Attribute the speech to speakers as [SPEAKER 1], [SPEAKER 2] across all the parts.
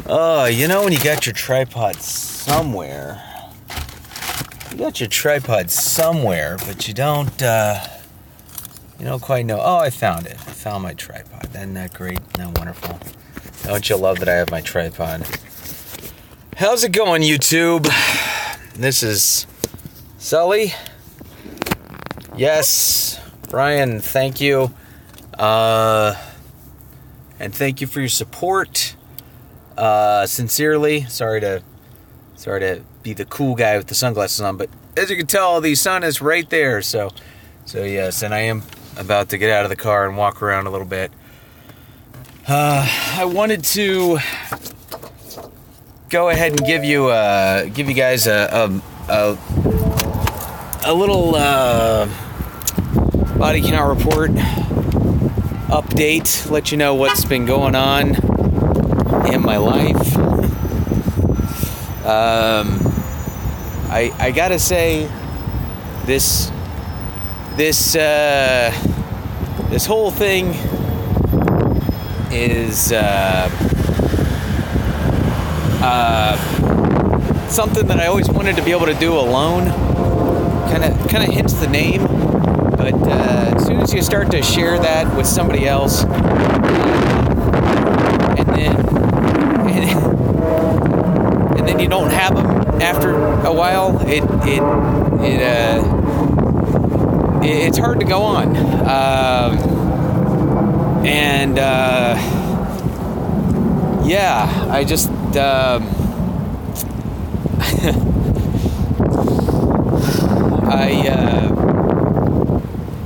[SPEAKER 1] You know when you got your tripod somewhere, but you don't quite know. Oh, I found it. I found my tripod. Isn't that great? Isn't that wonderful? Don't you love that I have my tripod? How's it going, YouTube? This is Sully. Yes, Brian, thank you. And thank you for your support. Sincerely, sorry to be the cool guy with the sunglasses on, but as you can tell, the sun is right there. So yes, and I am about to get out of the car and walk around a little bit. I wanted to go ahead and give you guys a little body count report update. Let you know what's been going on in my life. I gotta say, this whole thing is something that I always wanted to be able to do alone. Kind of hence the name, but as soon as you start to share that with somebody else, and then you don't have them after a while, it's hard to go on. Yeah, I just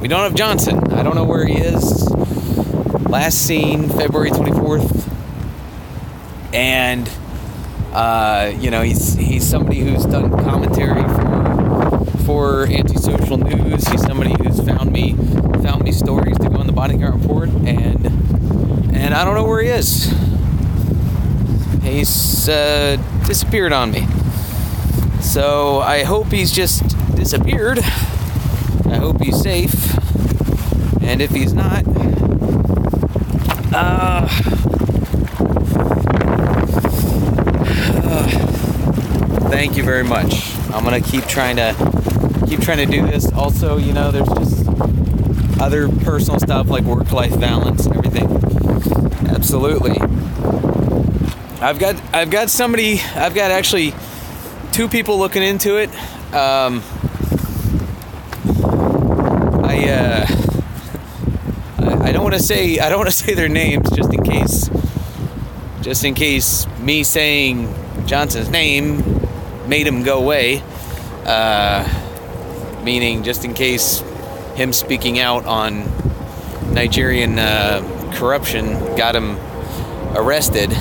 [SPEAKER 1] we don't have Johnson. I don't know where he is. Last seen February 24th, and he's somebody who's done commentary for Antisocial News. He's somebody who's found me stories to go on the Body Count Report, and I don't know where he is. He's disappeared on me. So I hope he's just disappeared. I hope he's safe. And if he's not, thank you very much. I'm gonna keep trying to do this. Also, there's just other personal stuff like work-life balance and everything. Absolutely. I've got actually 2 people looking into it. I don't want to say their names just in case me saying Johnson's name made him go away. Meaning just in case him speaking out on Nigerian corruption got him arrested.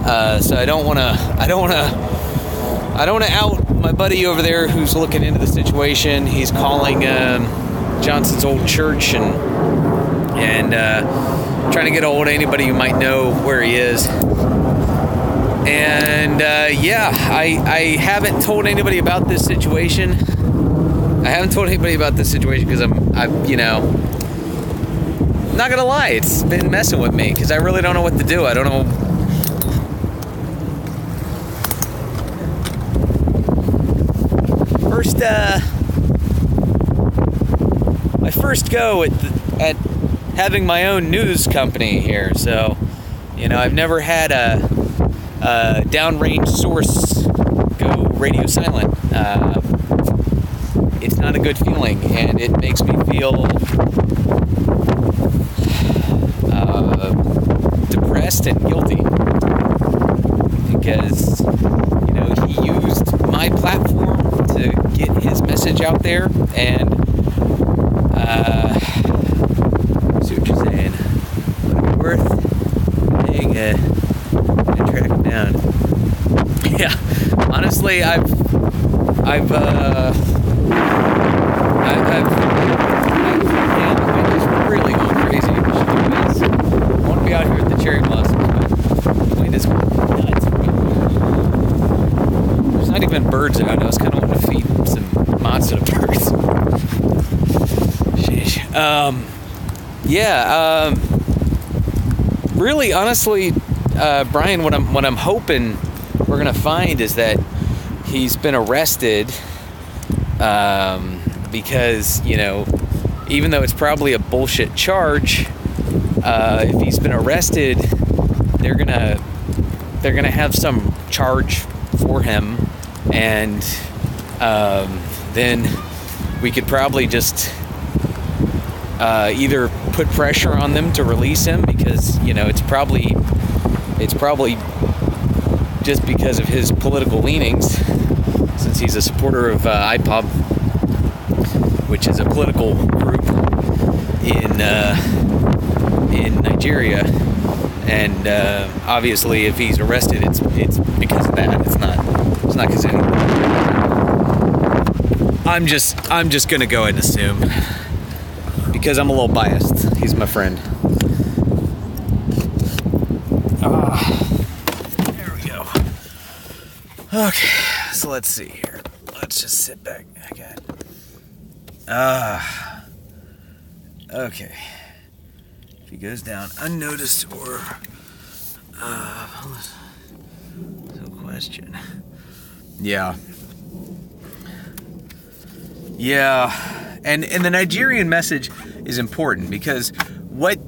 [SPEAKER 1] So I don't want to out my buddy over there who's looking into the situation. He's calling Johnson's old church and trying to get a hold of anybody who might know where he is. And I haven't told anybody about this situation. Because I'm not gonna lie, it's been messing with me because I really don't know what to do. I don't know. My first go at having my own news company here. So, I've never had a downrange source go radio silent. It's not a good feeling, and it makes me feel depressed and guilty because he used my platform to get his message out there, and see what you're saying. Would it be worth paying to track him down? Yeah, honestly, I've just really going crazy. I want to be out here with the cherry blossoms, but the wind is nuts. There's not even birds out. I was kind of wanting to feed some moths to the birds. Sheesh. Really, honestly, Brian, what I'm hoping we're gonna find is that he's been arrested because, you know, even though it's probably a bullshit charge, if he's been arrested, they're gonna have some charge for him, and then we could probably just either put pressure on them to release him, because, you know, it's probably just because of his political leanings, since he's a supporter of IPOB, which is a political group in Nigeria, and obviously if he's arrested, it's because of that. It's not because of anything. I'm just gonna go ahead and assume, because I'm a little biased. He's my friend. There we go. Okay, so let's see here. Let's just sit back again. Okay. If he goes down unnoticed, or no question. Yeah. And the Nigerian message is important, because what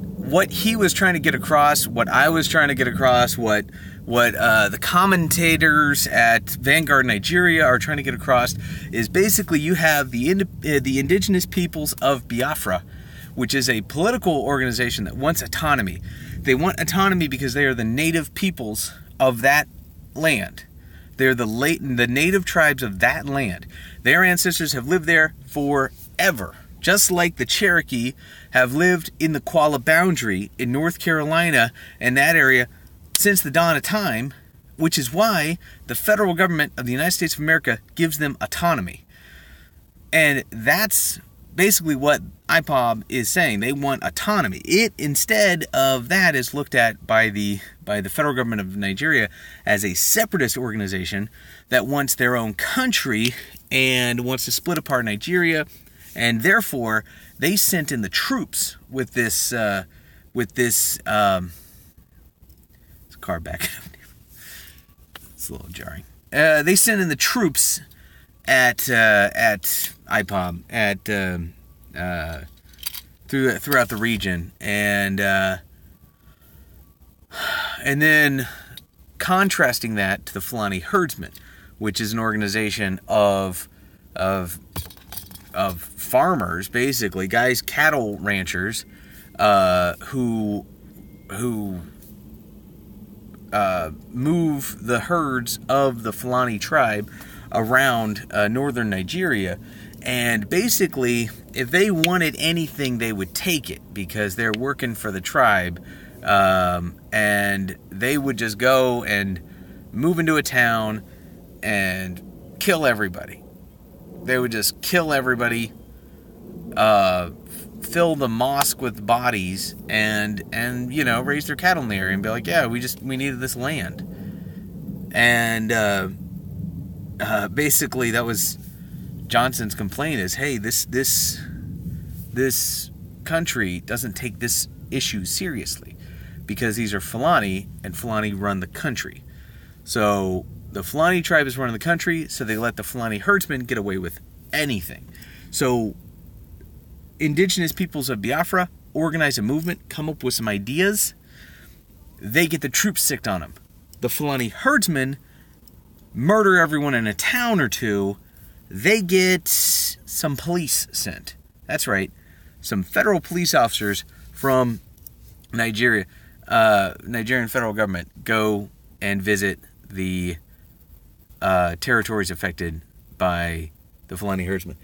[SPEAKER 1] he was trying to get across, what I was trying to get across, what the commentators at Vanguard Nigeria are trying to get across, is basically you have the indigenous peoples of Biafra, which is a political organization that wants autonomy. They want autonomy because they are the native peoples of that land. They're the native tribes of that land. Their ancestors have lived there forever. Just like the Cherokee have lived in the Qualla boundary in North Carolina and that area since the dawn of time, which is why the federal government of the United States of America gives them autonomy. And that's basically what IPOB is saying. They want autonomy. It, instead of that, is looked at by the federal government of Nigeria as a separatist organization that wants their own country and wants to split apart Nigeria, and therefore they sent in the troops with this car back. It's a little jarring. They sent in the troops at IPOB throughout the region, and then contrasting that to the Fulani Herdsmen, which is an organization of farmers, basically guys, cattle ranchers, who move the herds of the Fulani tribe around northern Nigeria. And basically, if they wanted anything, they would take it, because they're working for the tribe, and they would just go and move into a town and kill everybody. They would just kill everybody, fill the mosque with bodies, and you know, raise their cattle in the area and be like, yeah, we needed this land. And basically that was Johnson's complaint, is, hey, this country doesn't take this issue seriously, because these are Fulani, and Fulani run the country. So the Fulani tribe is running the country, so they let the Fulani herdsmen get away with anything. So indigenous peoples of Biafra organize a movement, come up with some ideas. They get the troops sicked on them. The Fulani herdsmen murder everyone in a town or two. They get some police sent. That's right. Some federal police officers from Nigeria, Nigerian federal government, go and visit the territories affected by the Fulani herdsmen.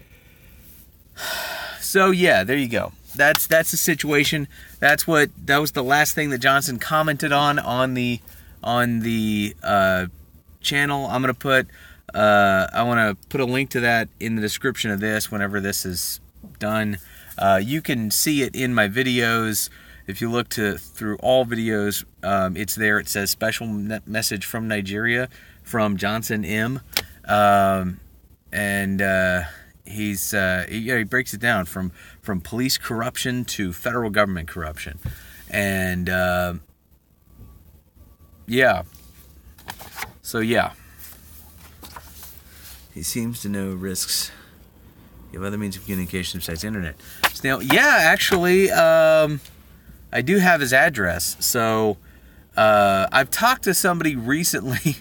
[SPEAKER 1] So yeah, there you go. That's the situation. That was the last thing that Johnson commented on the channel. I want to put a link to that in the description of this whenever this is done. You can see it in my videos. If you look through all videos, it's there. It says special message from Nigeria from Johnson M. He breaks it down from police corruption to federal government corruption, and yeah. So yeah. He seems to know risks. You have other means of communication besides the internet. Snail, yeah, actually, I do have his address. So I've talked to somebody recently.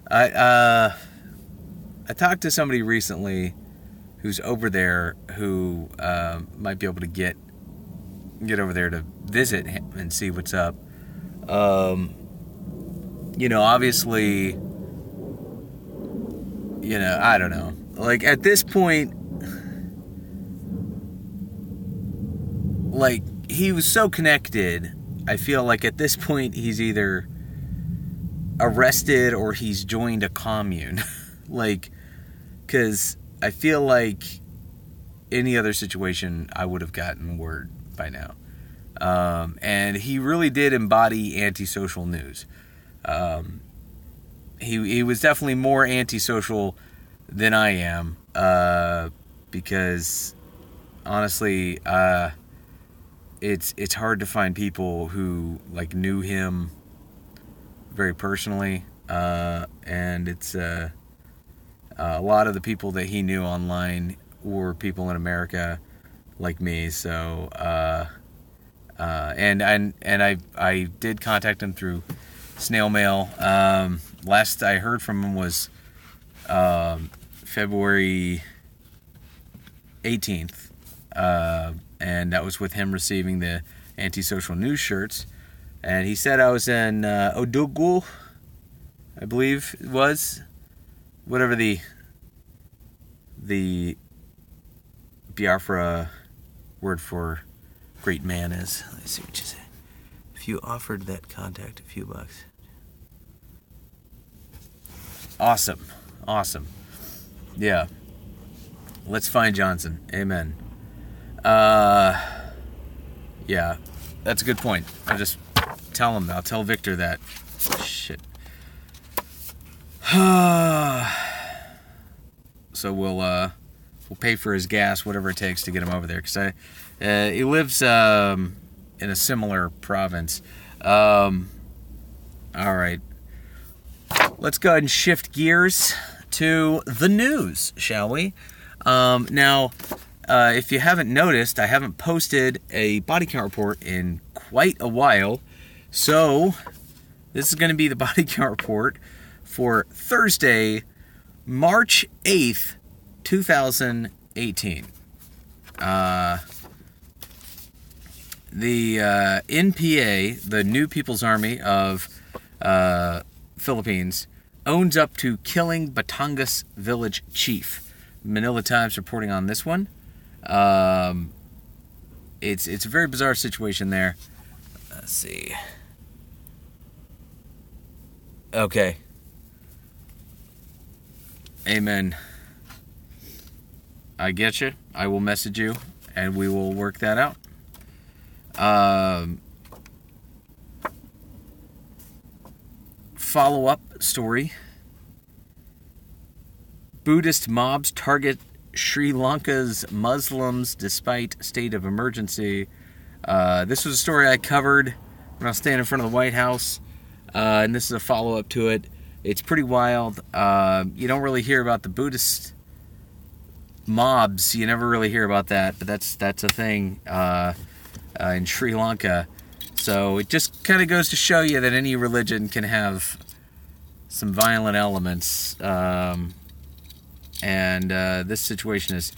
[SPEAKER 1] I talked to somebody recently who's over there who might be able to get over there to visit him and see what's up. Obviously, I don't know. Like, at this point, like, he was so connected. I feel like at this point he's either arrested or he's joined a commune. Like, because I feel like any other situation I would have gotten word by now. And he really did embody antisocial news. He was definitely more antisocial than I am, because honestly, it's hard to find people who like knew him very personally, and it's a lot of the people that he knew online were people in America like me. So and I did contact him through snail mail. Last I heard from him was February 18th, and that was with him receiving the antisocial news shirts. And he said I was in Odugu, I believe it was, whatever the Biafra word for great man is. Let's see what you say. If you offered that contact a few bucks. Awesome. Yeah. Let's find Johnson. Amen. Yeah, that's a good point. I'll just tell him. I'll tell Victor that. Shit. So we'll pay for his gas, whatever it takes to get him over there. Because he lives in a similar province. All right. Let's go ahead and shift gears to the news, shall we? Now, if you haven't noticed, I haven't posted a body count report in quite a while. So, this is going to be the body count report for Thursday, March 8th, 2018. The NPA, the New People's Army of Philippines, owns up to killing Batangas village chief. Manila Times reporting on this one. It's a very bizarre situation there. Let's see. Okay. Amen. I get you. I will message you, and we will work that out. Follow-up story. Buddhist mobs target Sri Lanka's Muslims despite state of emergency. This was a story I covered when I was standing in front of the White House, and this is a follow-up to it. It's pretty wild. You don't really hear about the Buddhist mobs. You never really hear about that, but that's a thing in Sri Lanka. So it just kind of goes to show you that any religion can have some violent elements. And this situation is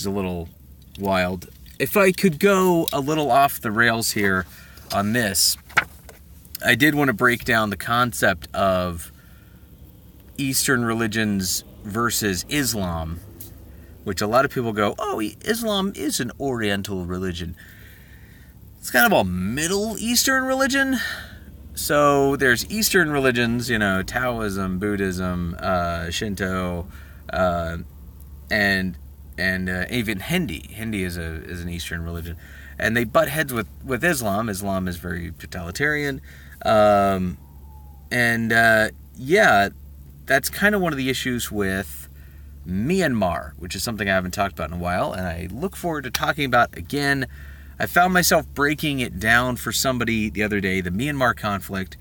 [SPEAKER 1] a little wild. If I could go a little off the rails here on this, I did want to break down the concept of Eastern religions versus Islam, which a lot of people go, oh, Islam is an Oriental religion. It's kind of a Middle Eastern religion. So there's Eastern religions, Taoism, Buddhism, Shinto, and even Hindi. Hindi is an Eastern religion, and they butt heads with Islam. Islam is very totalitarian, yeah, that's kind of one of the issues with Myanmar, which is something I haven't talked about in a while, and I look forward to talking about again. I found myself breaking it down for somebody the other day, the Myanmar conflict,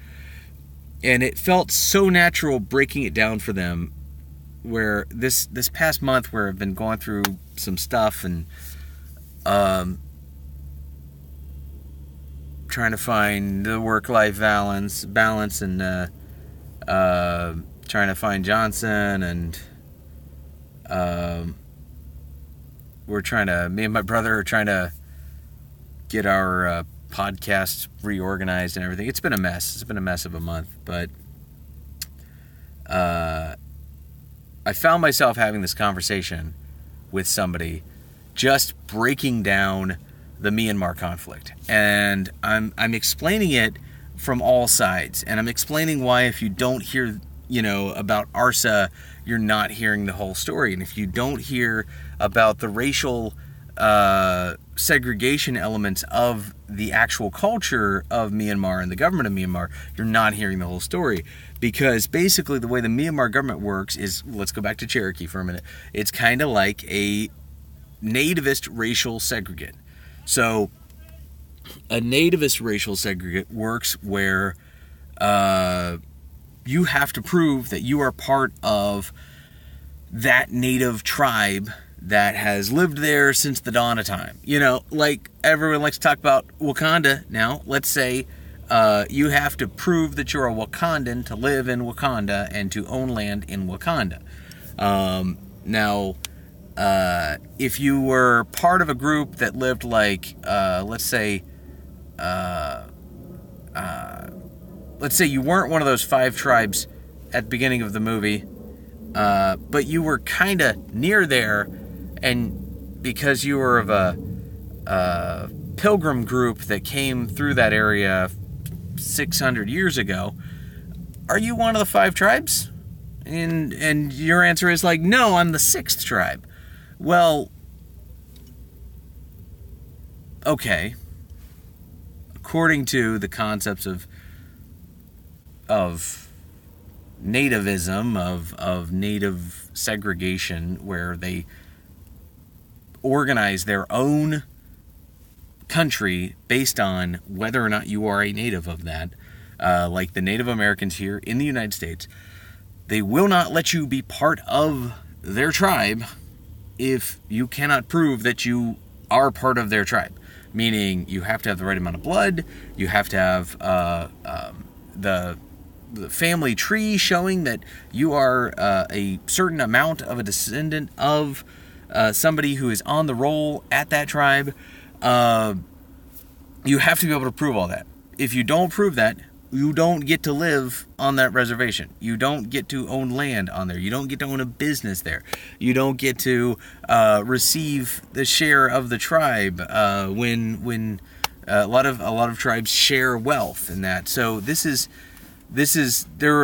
[SPEAKER 1] And it felt so natural breaking it down for them, where this past month where I've been going through some stuff and trying to find the work-life balance and trying to find Johnson, and me and my brother are trying to get our podcast reorganized and everything. It's been a mess. It's been a mess of a month, but I found myself having this conversation with somebody, just breaking down the Myanmar conflict, and I'm explaining it from all sides, and I'm explaining why if you don't hear, about ARSA, you're not hearing the whole story, and if you don't hear about the racial segregation elements of the actual culture of Myanmar and the government of Myanmar, you're not hearing the whole story. Because basically the way the Myanmar government works is, let's go back to Cherokee for a minute, it's kind of like a nativist racial segregate. So a nativist racial segregate works where you have to prove that you are part of that native tribe that has lived there since the dawn of time. Like everyone likes to talk about Wakanda now. Let's say you have to prove that you're a Wakandan to live in Wakanda and to own land in Wakanda. Now, if you were part of a group that lived let's say you weren't one of those 5 tribes at the beginning of the movie, but you were kind of near there, and because you were of a pilgrim group that came through that area 600 years ago, are you one of the 5 tribes? And your answer is no, I'm the 6th tribe. Well, okay. According to the concepts of nativism, of native segregation, where they organize their own country based on whether or not you are a native of that, like the Native Americans here in the United States, they will not let you be part of their tribe if you cannot prove that you are part of their tribe. Meaning you have to have the right amount of blood, you have to have the family tree showing that you are a certain amount of a descendant of somebody who is on the roll at that tribe. You have to be able to prove all that. If you don't prove that, you don't get to live on that reservation. You don't get to own land on there. You don't get to own a business there. You don't get to receive the share of the tribe when a lot of tribes share wealth and that. So there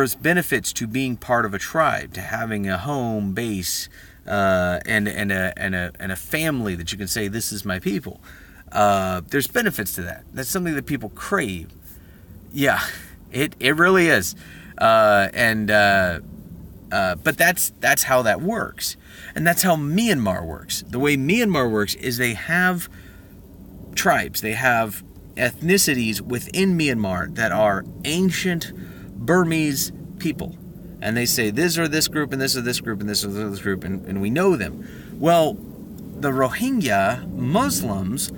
[SPEAKER 1] is benefits to being part of a tribe, to having a home base and a family that you can say, this is my people. There's benefits to that. That's something that people crave. Yeah, it really is. But that's how that works. And that's how Myanmar works. The way Myanmar works is they have tribes. They have ethnicities within Myanmar that are ancient Burmese people. And they say, this or this group, and this or this group, and this or this group, and we know them. Well, the Rohingya Muslims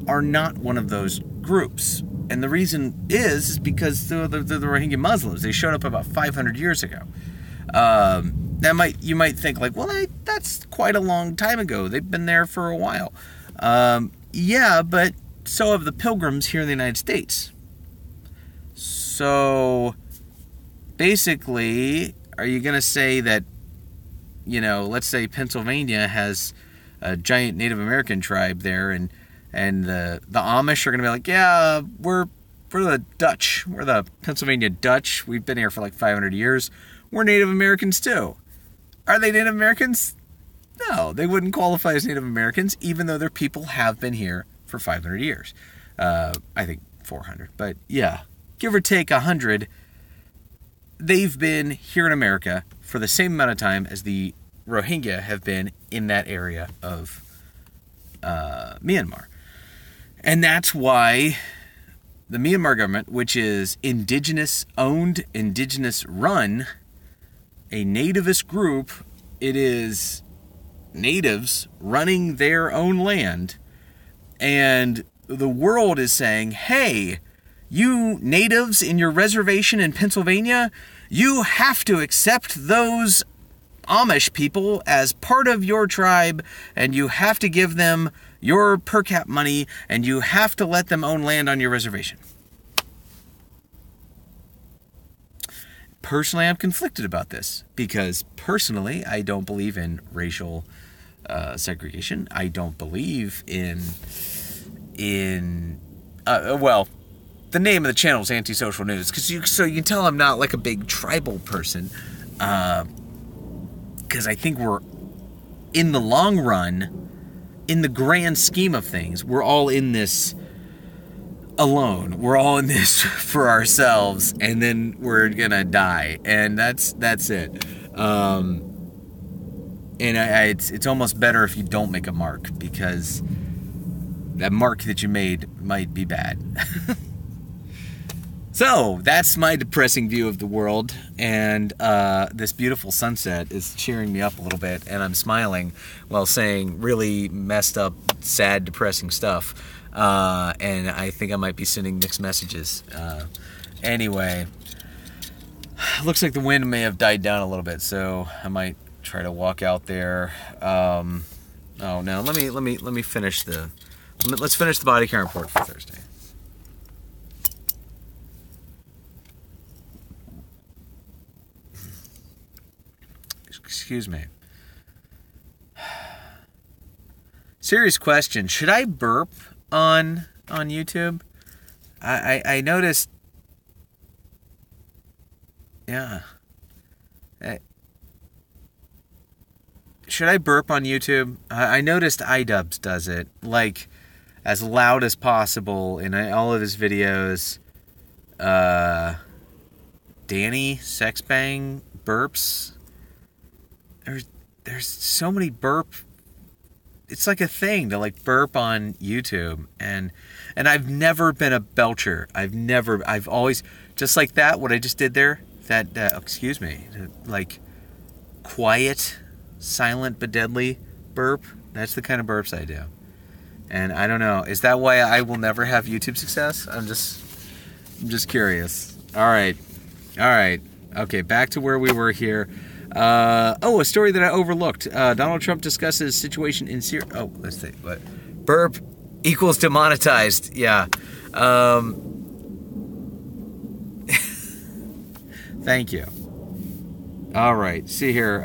[SPEAKER 1] are not one of those groups. And the reason is because they're the Rohingya Muslims. They showed up about 500 years ago. You might think that's quite a long time ago. They've been there for a while. Yeah, but so have the pilgrims here in the United States. So basically, are you going to say that, let's say Pennsylvania has a giant Native American tribe there, and the Amish are going to be like, yeah, we're the Dutch. We're the Pennsylvania Dutch. We've been here for 500 years. We're Native Americans too. Are they Native Americans? No, they wouldn't qualify as Native Americans, even though their people have been here for 500 years. I think 400. But yeah, give or take 100, they've been here in America for the same amount of time as the Rohingya have been in that area of Myanmar. And that's why the Myanmar government, which is indigenous owned, indigenous run, a nativist group. It is natives running their own land, and the world is saying, hey, you natives in your reservation in Pennsylvania, you have to accept those Amish people as part of your tribe, and you have to give them your per cap money, and you have to let them own land on your reservation. Personally, I'm conflicted about this, because personally, I don't believe in racial segregation. I don't believe in well, the name of the channel is Antisocial News, so you can tell I'm not like a big tribal person, because I think we're, in the long run, in the grand scheme of things, we're all in this alone. We're all in this for ourselves, and then we're gonna die, and that's it. It's almost better if you don't make a mark, because that mark that you made might be bad. So that's my depressing view of the world, and this beautiful sunset is cheering me up a little bit, and I'm smiling while saying really messed up, sad, depressing stuff, and I think I might be sending mixed messages. Anyway, looks like the wind may have died down a little bit, so I might try to walk out there. Oh no, let me finish let's finish the body count report for Thursday. Excuse me. Serious question. Should I burp on YouTube? I noticed. Yeah. Should I burp on YouTube? I noticed iDubbbz does it, like, as loud as possible in all of his videos. Danny Sexbang burps. There's so many burp. It's like a thing to like burp on YouTube, and I've never been a belcher. I've always, just like that, what I just did there, that excuse me, like quiet, silent but deadly burp. That's the kind of burps I do. And I don't know, is that why I will never have YouTube success? I'm just curious. All right. Okay, back to where we were here. A story that I overlooked. Donald Trump discusses situation in Syria. Oh, let's see. What? Burp equals demonetized. Yeah. Thank you. All right. See here.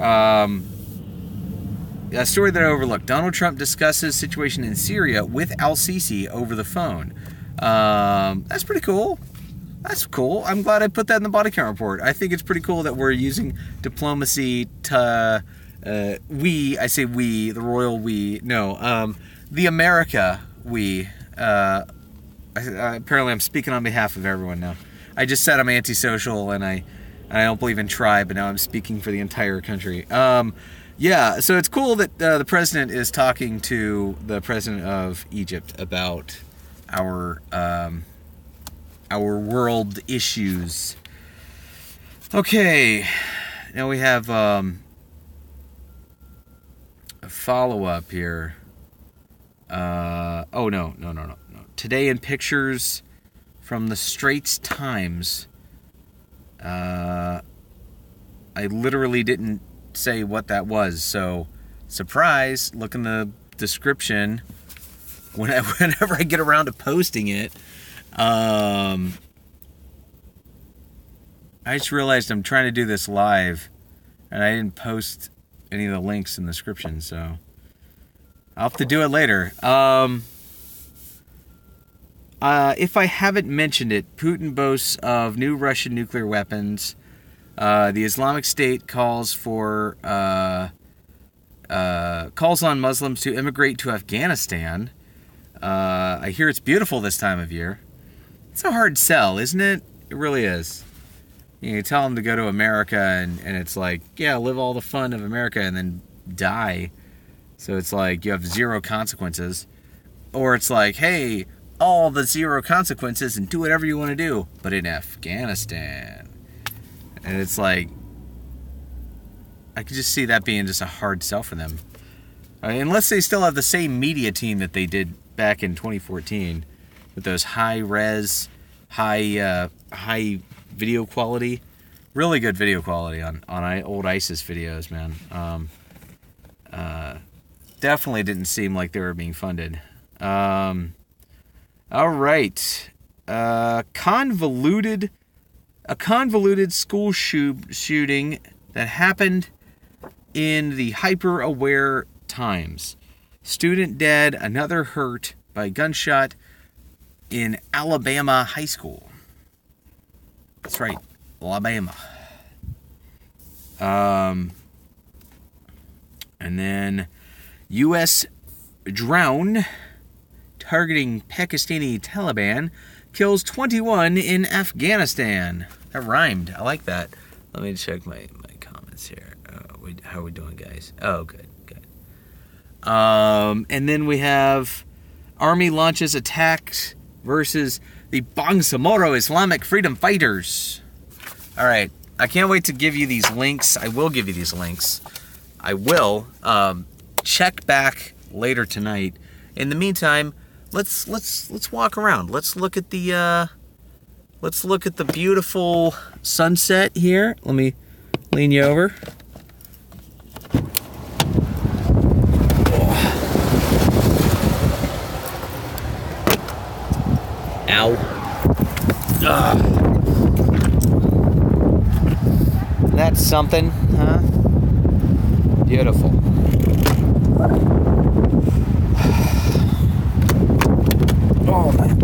[SPEAKER 1] A story that I overlooked. Donald Trump discusses situation in Syria with al-Sisi over the phone. That's pretty cool. That's cool. I'm glad I put that in the body count report. I think it's pretty cool that we're using diplomacy to, I say we, the royal we, no, the America we. Apparently I'm speaking on behalf of everyone now. I just said I'm antisocial and I don't believe in tribe, but now I'm speaking for the entire country. Yeah, so it's cool that the president is talking to the president of Egypt about our world issues. Okay, now we have a follow-up here. Oh, no. Today in pictures from the Straits Times. I literally didn't say what that was, so surprise, look in the description whenever I get around to posting it. I just realized I'm trying to do this live, and I didn't post any of the links in the description, so I'll have to do it later. If I haven't mentioned it, Putin boasts of new Russian nuclear weapons. The Islamic State calls on Muslims to immigrate to Afghanistan. I hear it's beautiful this time of year. It's a hard sell, isn't it? It really is. You tell them to go to America, and it's like, yeah, live all the fun of America and then die. So it's like you have zero consequences. Or it's like, hey, all the zero consequences and do whatever you want to do. But in Afghanistan, and it's like, I could just see that being just a hard sell for them. Unless they still have the same media team that they did back in 2014 with those high-res, high video quality. Really good video quality on old ISIS videos, man. Definitely didn't seem like they were being funded. All right. A convoluted school shooting that happened in the hyper-aware times. Student dead, another hurt by gunshot in Alabama high school. That's right, Alabama. And then U.S. drone targeting Pakistani Taliban kills 21 in Afghanistan. That rhymed. I like that. Let me check my comments here. How are we doing, guys? Oh, good. And then we have Army launches attacks versus the Bangsamoro Islamic Freedom Fighters. All right. I can't wait to give you these links. I will give you these links. I will check back later tonight. In the meantime, let's walk around. Let's look at the beautiful sunset here. Let me lean you over. Ow. That's something, huh? Beautiful. Oh, man.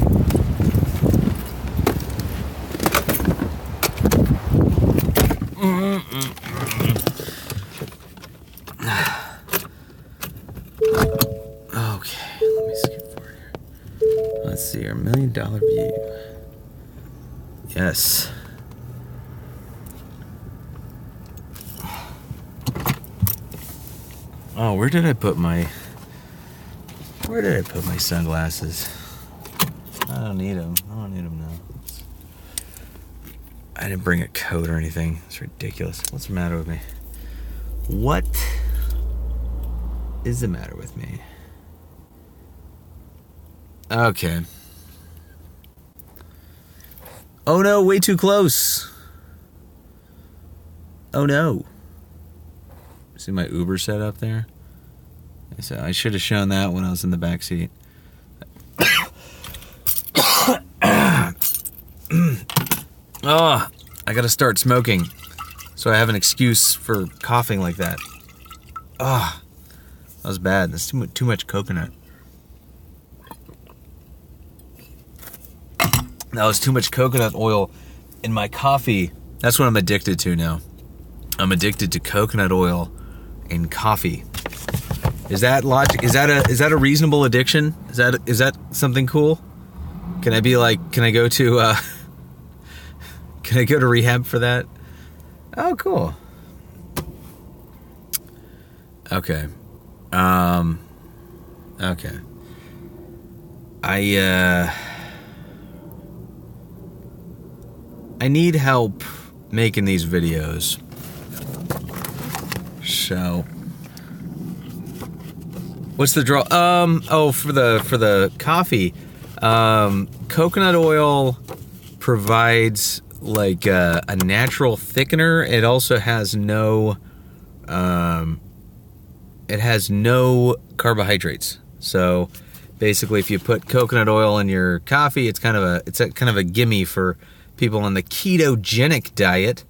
[SPEAKER 1] Okay, let me skip forward here. Let's see, our $1 million view. Yes. Oh, where did I put my sunglasses? I don't need them. Now. I didn't bring a coat or anything. It's ridiculous. What's the matter with me? What is the matter with me? Okay. Oh no, way too close. Oh no. See my Uber set up there? So I should have shown that when I was in the back seat. Oh, I gotta start smoking so I have an excuse for coughing like that. Oh, that was bad. That's too much coconut. That was too much coconut oil in my coffee. That's what I'm addicted to now. I'm addicted to coconut oil in coffee. Is that logic? Is that a reasonable addiction? Is that something cool? Can I go to rehab for that? Oh, cool. Okay. Okay. I need help making these videos. So, what's the draw? For the coffee, coconut oil provides like a natural thickener. It also has no carbohydrates. So basically, if you put coconut oil in your coffee, it's kind of a gimme for people on the ketogenic diet.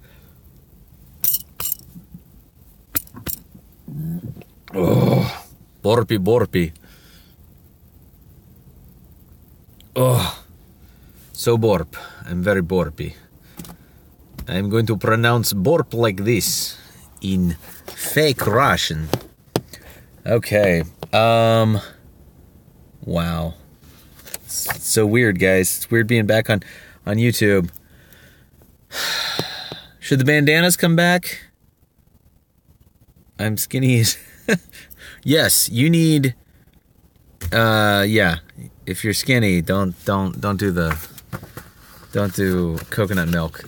[SPEAKER 1] Oh, borpy. Oh, so borp. I'm very borpy. I'm going to pronounce borp like this in fake Russian. Okay. Wow. It's so weird, guys. It's weird being back on YouTube. Should the bandanas come back? I'm skinny. Yes, you need, yeah. if you're skinny, don't do coconut milk.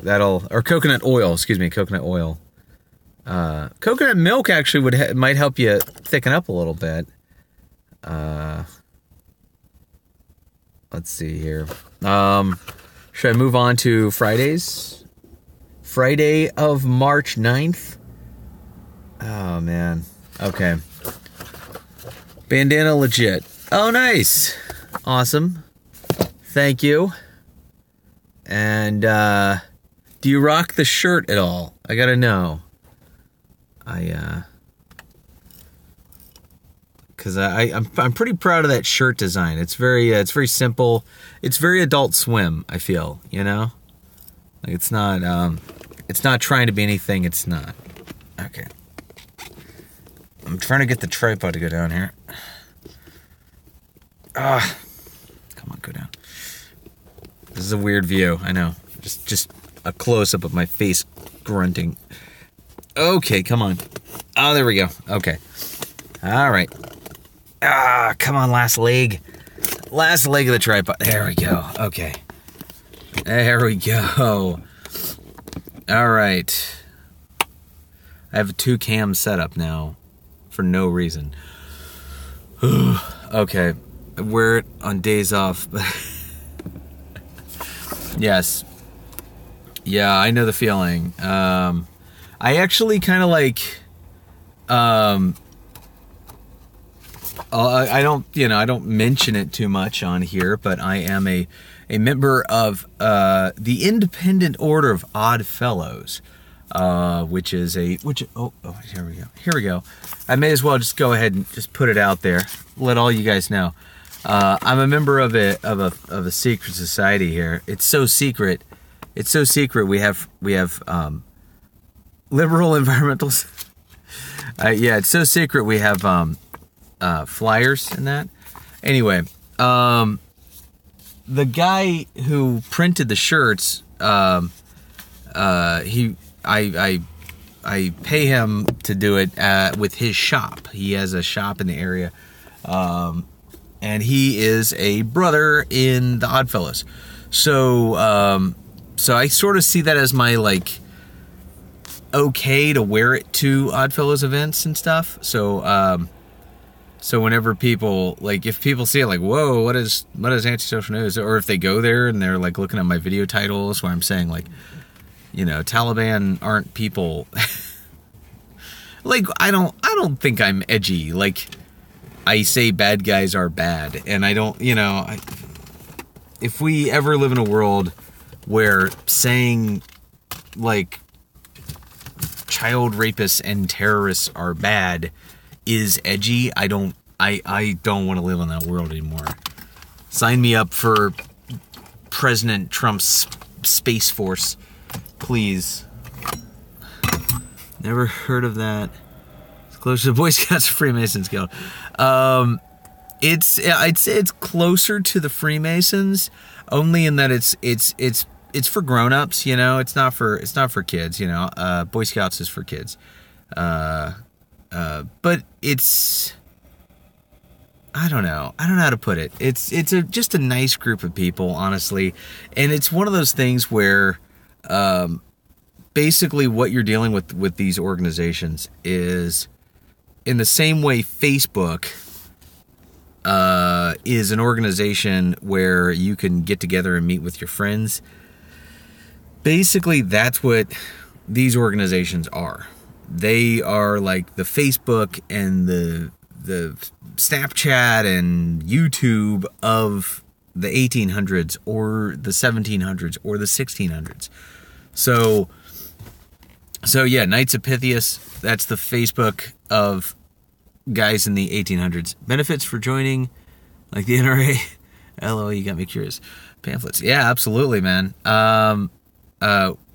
[SPEAKER 1] Or coconut oil. Excuse me, coconut oil. Coconut milk actually might help you thicken up a little bit. Let's see here. Should I move on to Fridays? Friday of March 9th. Oh, man. Okay. Bandana legit. Oh, nice. Awesome. Thank you. And, do you rock the shirt at all? I gotta know. Because I'm pretty proud of that shirt design. It's very simple. It's very Adult Swim, I feel, you know? Like it's not trying to be anything it's not. Okay. I'm trying to get the tripod to go down here. Come on, go down. This is a weird view, I know. Just a close-up of my face grunting. Okay, come on. Oh, there we go. Okay. All right. Come on, last leg. Last leg of the tripod. There we go. Okay. There we go. All right. I have a 2-cam setup now for no reason. Okay. I wear it on days off. Yes. Yeah, I know the feeling. I actually kind of like... I don't mention it too much on here, but I am a member of the Independent Order of Odd Fellows, here we go. I may as well just go ahead and just put it out there, let all you guys know. I'm a member of a secret society here. It's so secret. We have liberal environmentals. Yeah, it's so secret. We have flyers and that. Anyway, the guy who printed the shirts, I pay him to do it with his shop. He has a shop in the area, and he is a brother in the Oddfellows. So I sort of see that as my like okay to wear it to Oddfellows events and stuff. So whenever people, like, if people see it, like, whoa, what is antisocial news? Or if they go there and they're, like, looking at my video titles where I'm saying, like, you know, Taliban aren't people. Like, I don't think I'm edgy. Like, I say bad guys are bad. And I don't, you know, if we ever live in a world where saying, like, child rapists and terrorists are bad is edgy, I don't want to live in that world anymore. Sign me up for President Trump's Space Force, please. Never heard of that. It's close to the Boy Scouts Freemasons Guild. I'd say it's closer to the Freemasons, only in that it's for grown-ups, you know. It's not for kids, you know. Boy Scouts is for kids. But it's, I don't know how to put it. It's just a nice group of people, honestly. And it's one of those things where, basically what you're dealing with these organizations is in the same way Facebook, is an organization where you can get together and meet with your friends. Basically, that's what these organizations are. They are like the Facebook and the Snapchat and YouTube of the 1800s or the 1700s or the 1600s. So yeah, Knights of Pythias, that's the Facebook of guys in the 1800s. Benefits for joining, like the NRA. LOL, you got me curious. Pamphlets. Yeah, absolutely, man.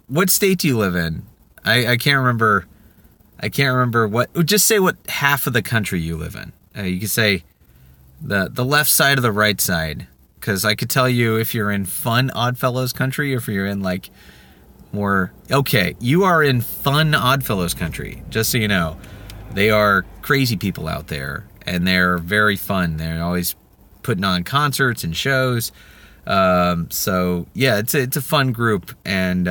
[SPEAKER 1] What state do you live in? I can't remember. I can't remember what. Just say what half of the country you live in. You could say the left side or the right side, because I could tell you if you're in fun Oddfellows country or if you're in like more. Okay, you are in fun Oddfellows country. Just so you know, they are crazy people out there, and they're very fun. They're always putting on concerts and shows. So yeah, it's a fun group, and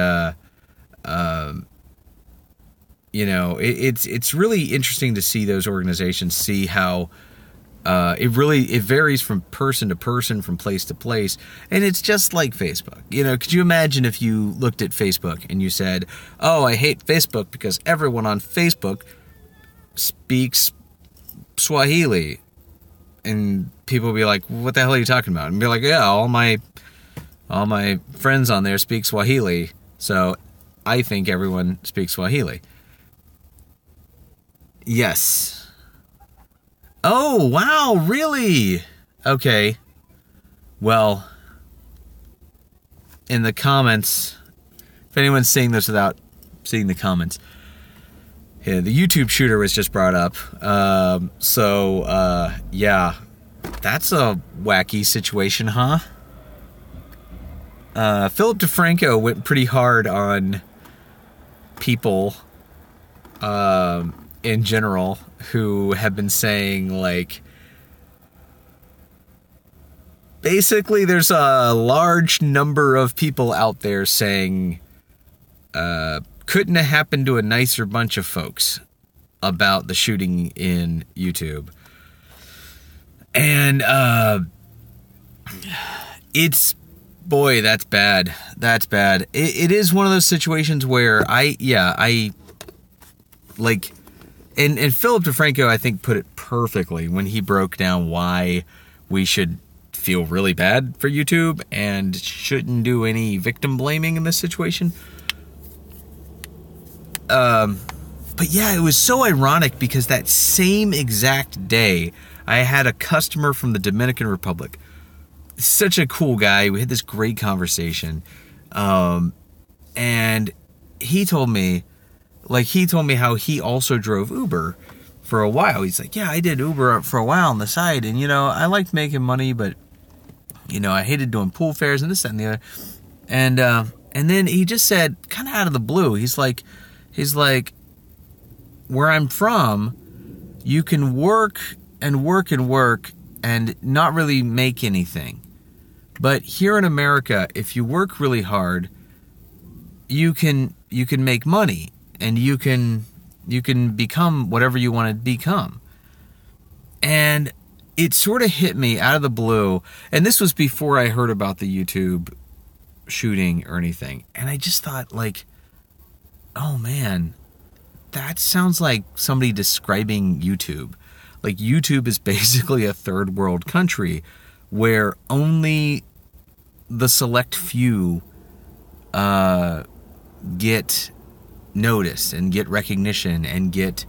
[SPEAKER 1] it's really interesting to see those organizations, see how it varies from person to person, from place to place, and it's just like Facebook. Could you imagine if you looked at Facebook and you said, "Oh, I hate Facebook because everyone on Facebook speaks Swahili," and people would be like, "What the hell are you talking about?" And be like, "Yeah, all my friends on there speak Swahili, so I think everyone speaks Swahili." Yes. Oh, wow, really? Okay. Well, in the comments, if anyone's seeing this without seeing the comments, yeah, the YouTube shooter was just brought up. Yeah, that's a wacky situation, huh? Philip DeFranco went pretty hard on people in general who have been saying, like, basically there's a large number of people out there saying couldn't have happened to a nicer bunch of folks about the shooting in YouTube. And it's, boy, that's bad. That's bad. It is one of those situations where and Philip DeFranco, I think, put it perfectly when he broke down why we should feel really bad for YouTube and shouldn't do any victim blaming in this situation. But yeah, it was so ironic because that same exact day, I had a customer from the Dominican Republic. Such a cool guy. We had this great conversation. And he told me how he also drove Uber for a while. He's like, yeah, I did Uber for a while on the side, and I liked making money, but I hated doing pool fares and this, that, and the other. And then he just said, kind of out of the blue, he's like, where I'm from, you can work and work and work and not really make anything. But here in America, if you work really hard, you can make money. And you can become whatever you want to become. And it sort of hit me out of the blue. And this was before I heard about the YouTube shooting or anything. And I just thought, like, oh man, that sounds like somebody describing YouTube. Like, YouTube is basically a third world country where only the select few get notice and get recognition and get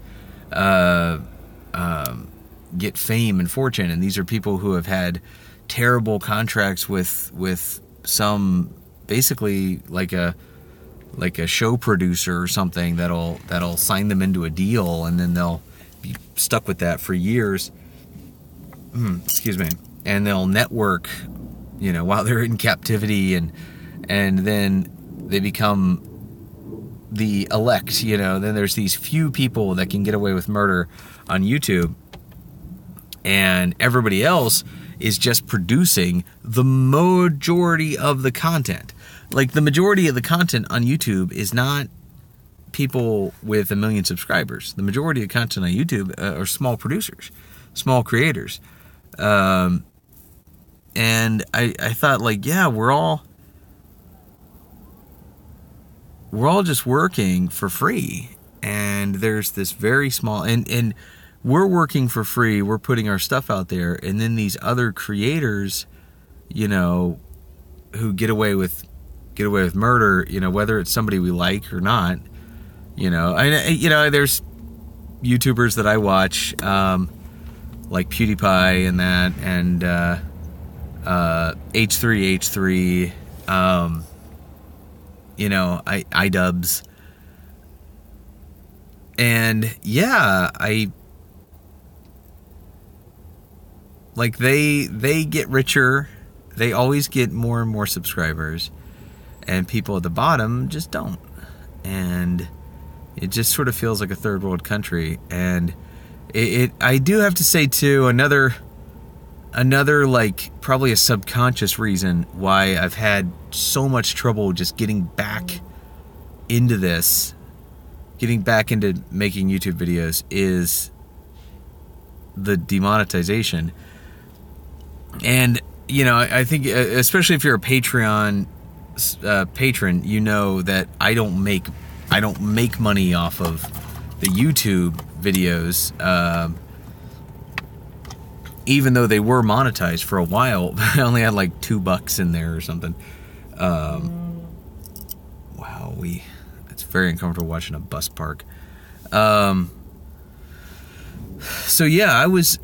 [SPEAKER 1] fame and fortune. And these are people who have had terrible contracts with some, basically like a show producer or something that'll sign them into a deal, and then they'll be stuck with that for years. Excuse me. And they'll network, while they're in captivity, and then they become the elect, then there's these few people that can get away with murder on YouTube, and everybody else is just producing the majority of the content. Like, the majority of the content on YouTube is not people with 1 million subscribers. The majority of content on YouTube are small producers, small creators. And I thought, like, yeah, we're all just working for free, and there's this very small, and we're working for free, we're putting our stuff out there, and then these other creators, who get away with murder, whether it's somebody we like or not, there's YouTubers that I watch, like PewDiePie and that, and H3H3, iDubbbz. And yeah, they get richer. They always get more and more subscribers, and people at the bottom just don't. And it just sort of feels like a third world country. And I do have to say too, another another, like, probably a subconscious reason why I've had so much trouble just getting back into this, getting back into making YouTube videos, is the demonetization. And, you know, I think, especially if you're a Patreon patron, you know that I don't make money off of the YouTube videos, even though they were monetized for a while. I only had like $2 in there or something. Wow, it's very uncomfortable watching a bus park. So yeah, I was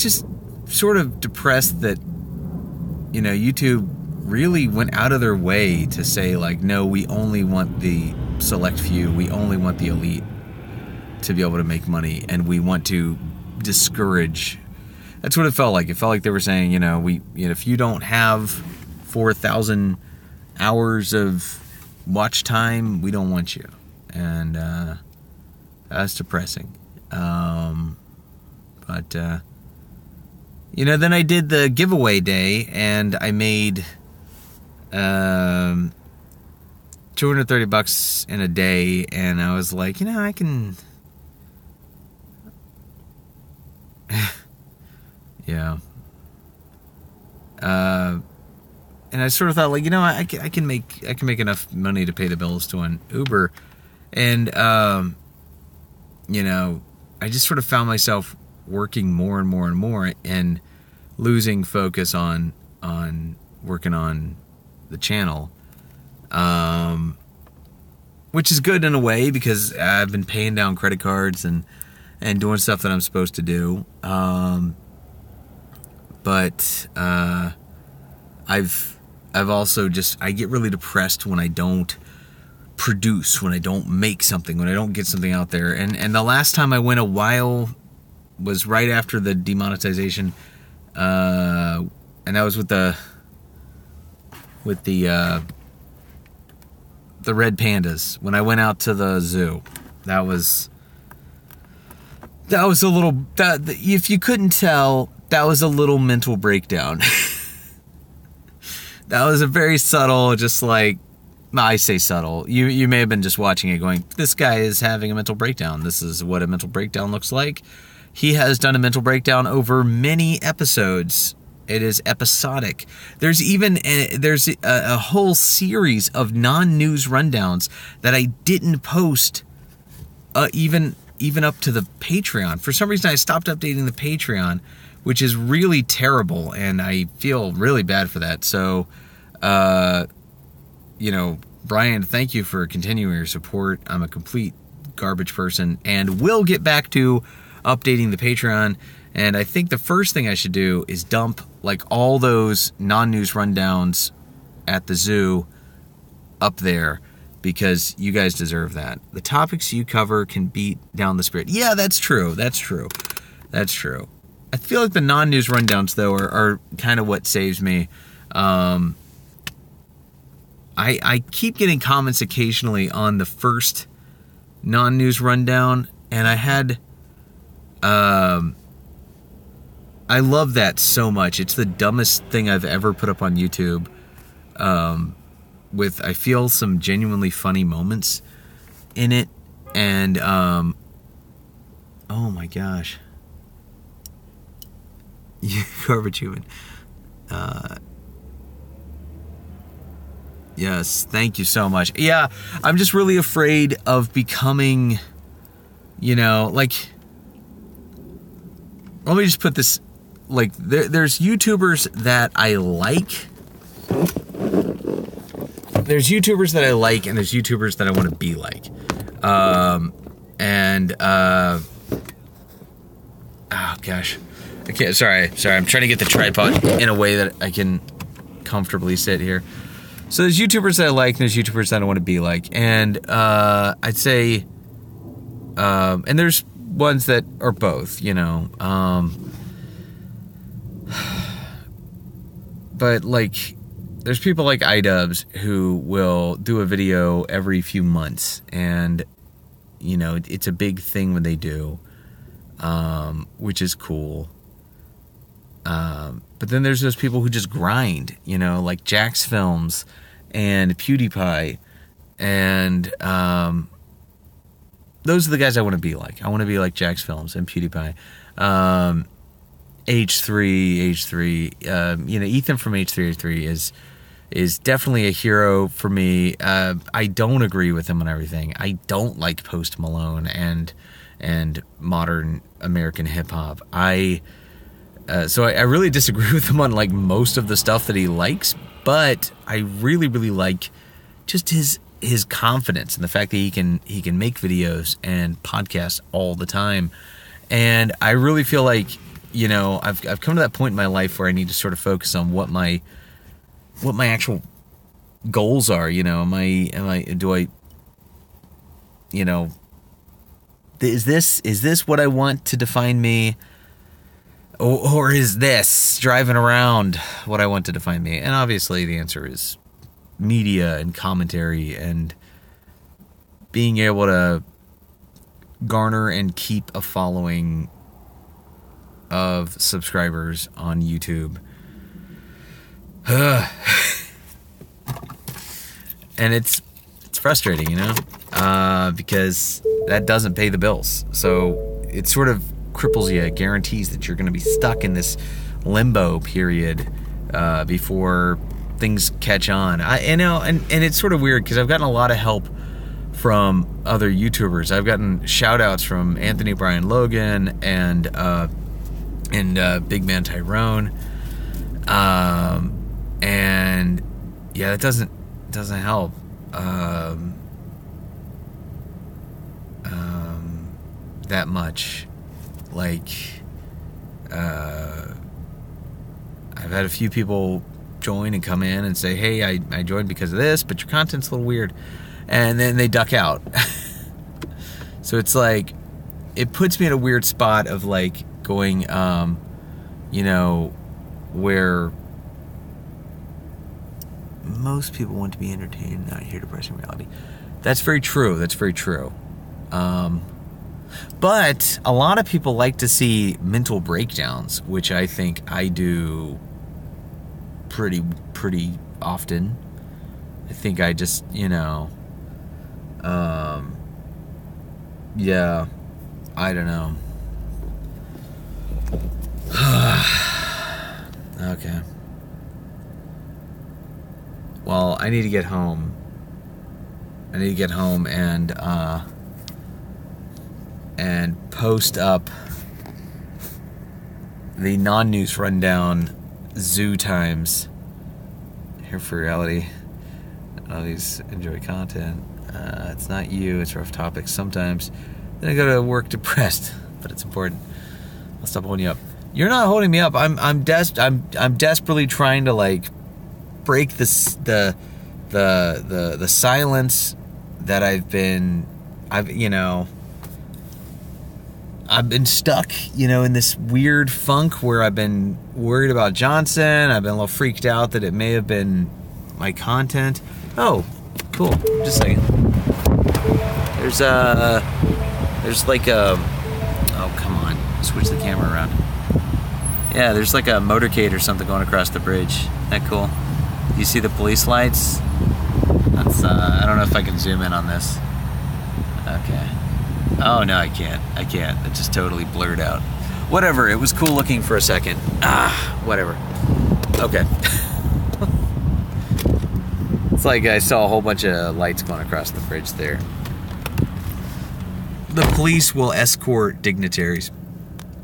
[SPEAKER 1] just sort of depressed that, you know, YouTube really went out of their way to say, like, no, we only want the select few, we only want the elite to be able to make money, and we want to discourage. That's what it felt like. It felt like they were saying, you know, if you don't have 4,000 hours of watch time, we don't want you. And that's depressing. But you know, then I did the giveaway day, and I made $230 in a day, and I was like, you know, I can. Yeah. And I sort of thought, like, you know, I can make enough money to pay the bills to an Uber, and you know, I just sort of found myself working more and more and more, and losing focus on working on the channel, which is good in a way, because I've been paying down credit cards and doing stuff that I'm supposed to do. But I've also just, I get really depressed when I don't produce, when I don't make something, when I don't get something out there. And the last time I went a while was right after the demonetization, and that was with the red pandas, when I went out to the zoo. That was a little, if you couldn't tell, that was a little mental breakdown. That was a very subtle, just like, I say subtle. You may have been just watching it going, this guy is having a mental breakdown. This is what a mental breakdown looks like. He has done a mental breakdown over many episodes. It is episodic. There's even a whole series of non-news rundowns that I didn't post, even up to the Patreon. For some reason, I stopped updating the Patreon, which is really terrible, and I feel really bad for that. So, you know, Brian, thank you for continuing your support. I'm a complete garbage person, and will get back to updating the Patreon. And I think the first thing I should do is dump, like, all those non-news rundowns at the zoo up there, because you guys deserve that. The topics you cover can beat down the spirit. Yeah, that's true. That's true. That's true. I feel like the non-news rundowns, though, are kind of what saves me. I keep getting comments occasionally on the first non-news rundown, and I had... I love that so much. It's the dumbest thing I've ever put up on YouTube. With, I feel, some genuinely funny moments in it. And, oh my gosh. Garbage human. Yes, thank you so much. Yeah, I'm just really afraid of becoming, you know, like, let me just put this, like, there's YouTubers that I like. There's YouTubers that I like, and there's YouTubers that I want to be like. Oh gosh. I can't, sorry, I'm trying to get the tripod in a way that I can comfortably sit here. So there's YouTubers that I like, and there's YouTubers that I want to be like. And I'd say, and there's ones that are both, you know. But, like, there's people like iDubbbz who will do a video every few months, and, you know, it's a big thing when they do. which is cool. But then there's those people who just grind, like Jax Films and PewDiePie, and those are the guys I want to be like. I want to be like Jax Films and PewDiePie. H3, Ethan from H3 is definitely a hero for me. I don't agree with him on everything. I don't like Post Malone and modern American hip hop. So I really disagree with him on like most of the stuff that he likes, but I really, really like just his confidence and the fact that he can make videos and podcasts all the time. And I really feel like, I've come to that point in my life where I need to sort of focus on what my actual goals are. Is this what I want to define me? Or is this driving around what I want to define me? And obviously the answer is media and commentary and being able to garner and keep a following of subscribers on YouTube. And it's frustrating, because that doesn't pay the bills. So it sort of cripples you. It guarantees that you're going to be stuck in this limbo period before things catch on. And it's sort of weird because I've gotten a lot of help from other YouTubers. I've gotten shout outs from Anthony Brian Logan and Big Man Tyrone. And yeah, that doesn't help. That much. Like, I've had a few people join and come in and say, hey, I joined because of this, but your content's a little weird. And then they duck out. So it's like, it puts me in a weird spot of like going, where most people want to be entertained, not hear depressing reality. That's very true. But a lot of people like to see mental breakdowns, which I think I do pretty often. I think I just, yeah, I don't know. Okay. Well, I need to get home. And post up the non-news rundown zoo times here for reality. All these enjoy content. It's not you, it's rough topics sometimes. Then I go to work depressed, but it's important. I'll stop holding you up. You're not holding me up. I'm desperately trying to like break the silence that I've been stuck, in this weird funk where I've been worried about Johnson. I've been a little freaked out that it may have been my content. Oh, cool. Just a second. There's like a, oh, come on. Switch the camera around. Yeah, there's like a motorcade or something going across the bridge. Isn't that cool? You see the police lights? That's, I don't know if I can zoom in on this. Okay. Oh, no, I can't. It just totally blurred out. Whatever, it was cool looking for a second. Whatever. Okay. It's like I saw a whole bunch of lights going across the bridge there. The police will escort dignitaries,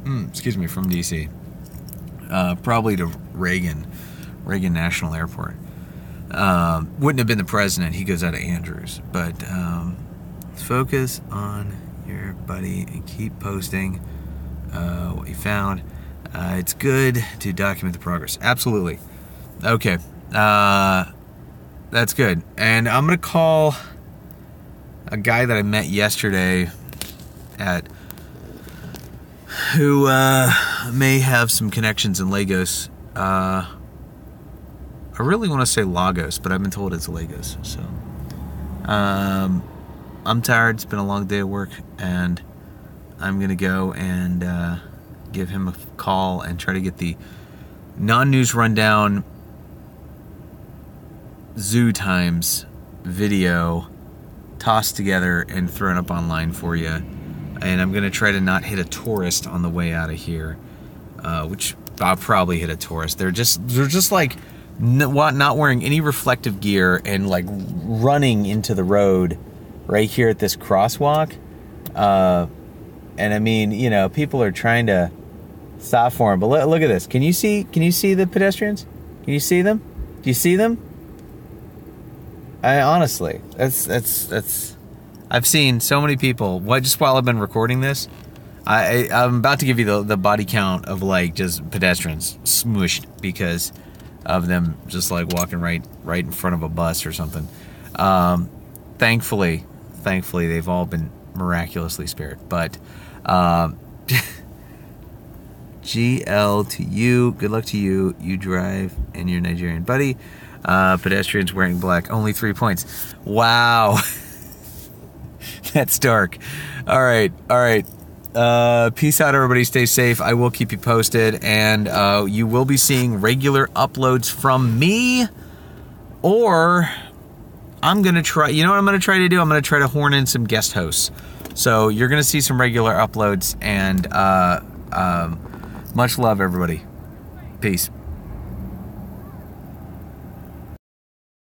[SPEAKER 1] from D.C., probably to Reagan National Airport. Wouldn't have been the president. He goes out of Andrews. But focus on your buddy and keep posting what you found. It's good to document the progress. Absolutely. Okay. That's good. And I'm going to call a guy that I met yesterday who may have some connections in Lagos. I really want to say Lagos, but I've been told it's Lagos. So I'm tired. It's been a long day of work, and I'm gonna go and give him a call and try to get the non-news rundown zoo times video tossed together and thrown up online for you. And I'm gonna try to not hit a tourist on the way out of here, which I'll probably hit a tourist. They're just like not wearing any reflective gear and like running into the road right here at this crosswalk. And I mean, you know, people are trying to stop for them. But look at this. Can you see the pedestrians? Can you see them? Do you see them? I honestly, that's. I've seen so many people. Just while I've been recording this, I'm about to give you the body count of like just pedestrians smooshed because of them just like walking right in front of a bus or something. Thankfully, they've all been miraculously spared. But GL to you. Good luck to you. You drive and your Nigerian buddy. Pedestrians wearing black. Only 3 points. Wow. That's dark. All right. Peace out, everybody. Stay safe. I will keep you posted, and you will be seeing regular uploads from me, or I'm gonna try. You know what I'm gonna try to do? I'm gonna try to horn in some guest hosts. So you're gonna see some regular uploads, and much love, everybody. Peace.